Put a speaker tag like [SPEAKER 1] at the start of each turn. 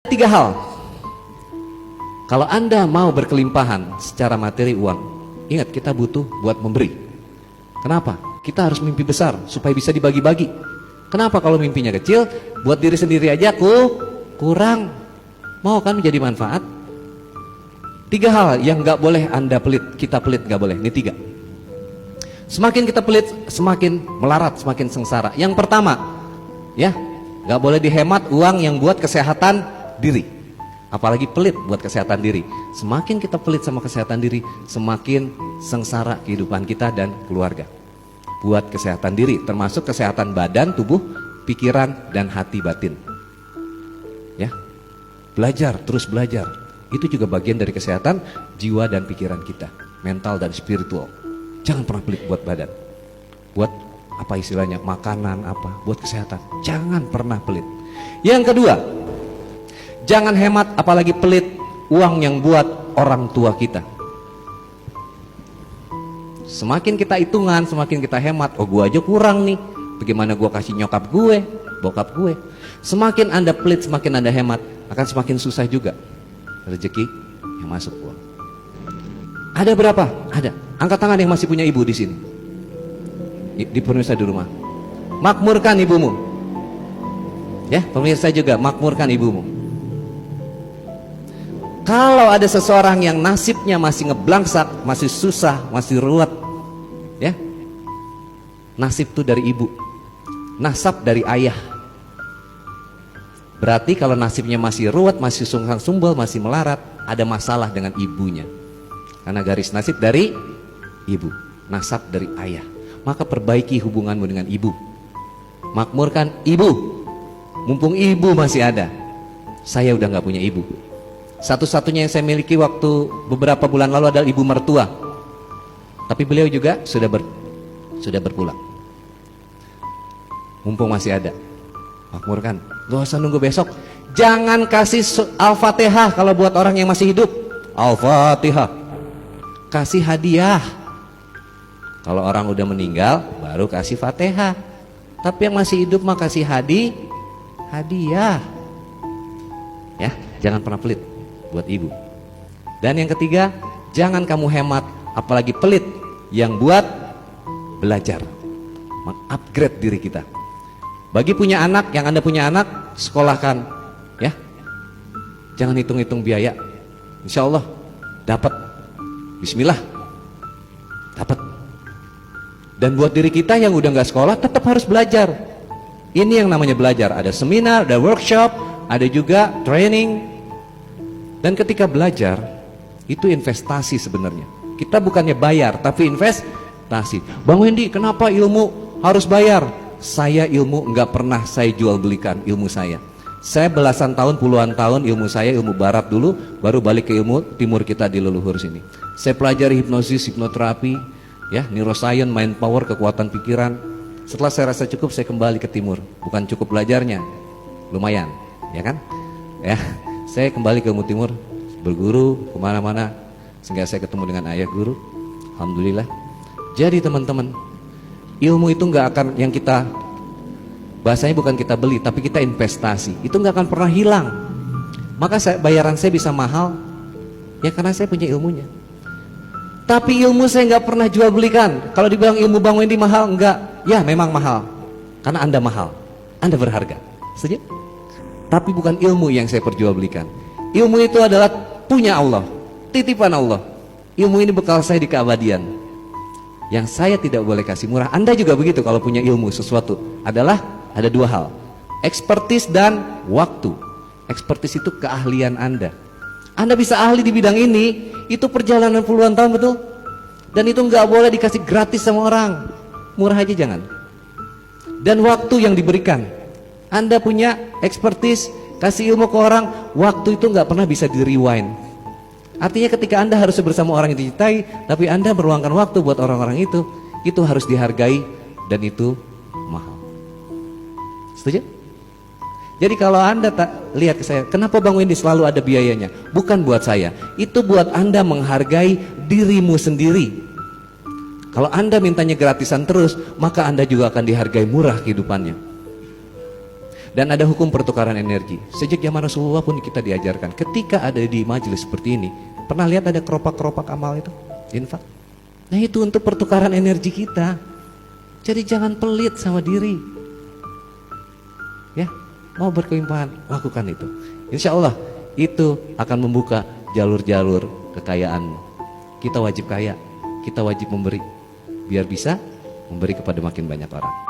[SPEAKER 1] Tiga hal. Kalau Anda mau berkelimpahan secara materi uang, ingat kita butuh buat memberi. Kenapa? Kita harus mimpi besar supaya bisa dibagi-bagi. Kenapa kalau mimpinya kecil, buat diri sendiri aja kurang. Mau kan menjadi manfaat? Tiga hal yang gak boleh Anda pelit, kita pelit gak boleh. Ini tiga. Semakin kita pelit, semakin melarat, semakin sengsara. Yang pertama, ya, gak boleh dihemat uang yang buat kesehatan diri. Apalagi pelit buat kesehatan diri. Semakin kita pelit sama kesehatan diri, semakin sengsara kehidupan kita dan keluarga. Buat kesehatan diri, termasuk kesehatan badan, tubuh, pikiran, dan hati batin. Ya, belajar, terus belajar. Itu juga bagian dari kesehatan jiwa dan pikiran kita, mental dan spiritual. Jangan pernah pelit buat badan, buat apa istilahnya, makanan apa, buat kesehatan. Jangan pernah pelit. Yang kedua, jangan hemat apalagi pelit uang yang buat orang tua kita. Semakin kita hitungan, semakin kita hemat. Oh, gua aja kurang nih, bagaimana gua kasih nyokap gue, bokap gue. Semakin Anda pelit, semakin Anda hemat, akan semakin susah juga rezeki yang masuk uang. Ada berapa? Ada. Angkat tangan yang masih punya ibu di sini, di pemirsa di rumah. Makmurkan ibumu. Ya, pemirsa juga makmurkan ibumu. Kalau ada seseorang yang nasibnya masih ngeblangsak, masih susah, masih ruwet, ya, nasib itu dari ibu, nasab dari ayah. Berarti kalau nasibnya masih ruwet, masih sungsang sumbel, masih melarat, ada masalah dengan ibunya. Karena garis nasib dari ibu, nasab dari ayah. Maka perbaiki hubunganmu dengan ibu. Makmurkan ibu. Mumpung ibu masih ada. Saya udah gak punya ibu. Satu-satunya yang saya miliki waktu beberapa bulan lalu adalah ibu mertua. Tapi beliau juga sudah berpulang. Mumpung masih ada, makmurkan. Gak usah nunggu besok. Jangan kasih Al-Fatihah kalau buat orang yang masih hidup. Al-Fatihah. Kasih hadiah. Kalau orang udah meninggal, baru kasih Fatihah. Tapi yang masih hidup mah kasih hadiah. Ya, jangan pernah pelit buat ibu. Dan yang ketiga, jangan kamu hemat apalagi pelit yang buat belajar, mengupgrade diri kita. Bagi punya anak, yang Anda punya anak, sekolahkan, ya. Jangan hitung-hitung biaya. Insya Allah dapat. Bismillah, dapat. Dan buat diri kita yang udah nggak sekolah, tetap harus belajar. Ini yang namanya belajar. Ada seminar, ada workshop, ada juga training. Dan ketika belajar, itu investasi sebenarnya. Kita bukannya bayar, tapi investasi. Bang Wendy, kenapa ilmu harus bayar? Saya ilmu nggak pernah saya jual belikan ilmu saya. Saya belasan tahun, puluhan tahun ilmu saya ilmu barat dulu, baru balik ke ilmu timur kita di leluhur sini. Saya pelajari hipnosis, hipnoterapi, ya, neuroscience, mind power, kekuatan pikiran. Setelah saya rasa cukup, saya kembali ke timur. Bukan cukup belajarnya, lumayan, ya kan? Ya, saya kembali ke ilmu timur, berguru kemana-mana, sehingga saya ketemu dengan ayah guru. Alhamdulillah. Jadi teman-teman, ilmu itu nggak akan yang kita bahasanya bukan kita beli, tapi kita investasi. Itu nggak akan pernah hilang. Maka bayaran saya bisa mahal, ya karena saya punya ilmunya. Tapi ilmu saya nggak pernah jual belikan. Kalau dibilang ilmu Bang Wendy mahal, enggak. Ya memang mahal, karena Anda mahal, Anda berharga. Setuju? Tapi bukan ilmu yang saya perjualbelikan. Ilmu itu adalah punya Allah, titipan Allah. Ilmu ini bekal saya di keabadian. Yang saya tidak boleh kasih murah. Anda juga begitu kalau punya ilmu sesuatu. Ada dua hal, ekspertis dan waktu. Ekspertis itu keahlian Anda. Anda bisa ahli di bidang ini, itu perjalanan puluhan tahun, betul? Dan itu nggak boleh dikasih gratis sama orang. Murah aja jangan. Dan waktu yang diberikan. Anda punya ekspertis, kasih ilmu ke orang, waktu itu nggak pernah bisa di rewind. Artinya ketika Anda harus bersama orang yang dicintai, tapi Anda meluangkan waktu buat orang-orang itu harus dihargai dan itu mahal. Setuju? Jadi kalau Anda tak lihat ke saya, kenapa Bang Wendy selalu ada biayanya? Bukan buat saya, itu buat Anda menghargai dirimu sendiri. Kalau Anda mintanya gratisan terus, maka Anda juga akan dihargai murah kehidupannya. Dan ada hukum pertukaran energi. Sejak zaman Rasulullah pun kita diajarkan. Ketika ada di majelis seperti ini, pernah lihat ada keropak-keropak amal itu? Infak. Nah itu untuk pertukaran energi kita. Jadi jangan pelit sama diri. Ya, mau berkelimpahan, lakukan itu. Insya Allah itu akan membuka jalur-jalur kekayaan. Kita wajib kaya, kita wajib memberi. Biar bisa memberi kepada makin banyak orang.